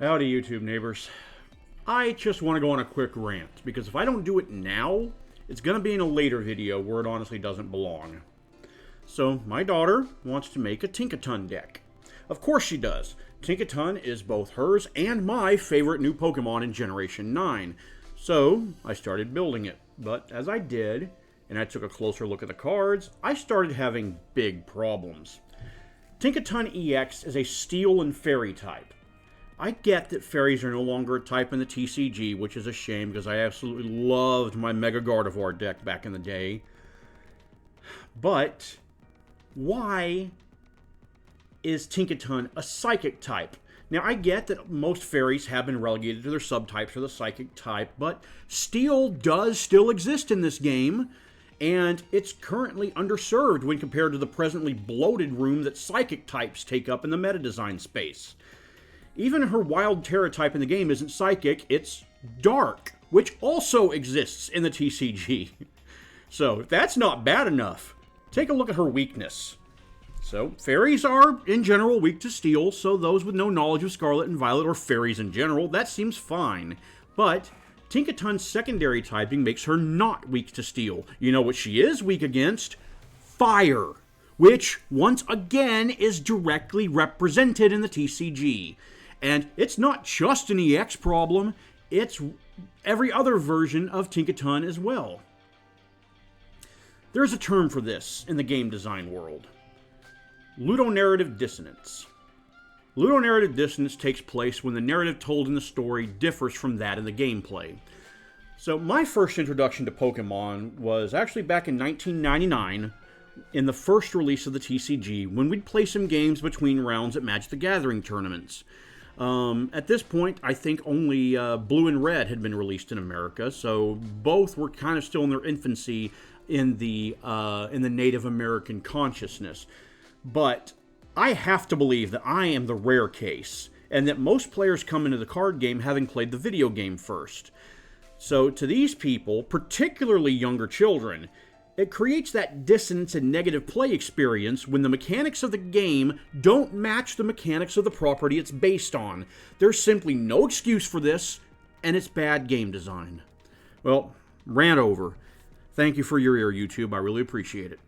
Howdy, YouTube neighbors. I just want to go on a quick rant, because if I don't do it now, it's going to be in a later video where it honestly doesn't belong. So, my daughter wants to make a Tinkaton deck. Of course she does. Tinkaton is both hers and my favorite new Pokemon in Generation 9. So, I started building it. But as I did, and I took a closer look at the cards, I started having big problems. Tinkaton EX is a Steel and Fairy type. I get that fairies are no longer a type in the TCG, which is a shame because I absolutely loved my Mega Gardevoir deck back in the day. But why is Tinkaton a Psychic type? Now, I get that most fairies have been relegated to their subtypes for the Psychic type, but Steel does still exist in this game, and it's currently underserved when compared to the presently bloated room that Psychic types take up in the meta design space. Even her Wild Terra type in the game isn't Psychic, it's Dark, which also exists in the TCG. So, if that's not bad enough, take a look at her weakness. So, fairies are, in general, weak to Steel, so those with no knowledge of Scarlet and Violet, or fairies in general, that seems fine. But Tinkaton's secondary typing makes her not weak to Steel. You know what she is weak against? Fire, which, once again, is directly represented in the TCG. And it's not just an EX problem, it's every other version of Tinkaton as well. There's a term for this in the game design world. Ludonarrative dissonance. Ludonarrative dissonance takes place when the narrative told in the story differs from that in the gameplay. So my first introduction to Pokemon was actually back in 1999, in the first release of the TCG, when we'd play some games between rounds at Magic the Gathering tournaments. At this point, I think only Blue and Red had been released in America, so both were kind of still in their infancy in the Native American consciousness. But I have to believe that I am the rare case, and that most players come into the card game having played the video game first. So to these people, particularly younger children, it creates that dissonance and negative play experience when the mechanics of the game don't match the mechanics of the property it's based on. There's simply no excuse for this, and it's bad game design. Well, rant over. Thank you for your ear, YouTube. I really appreciate it.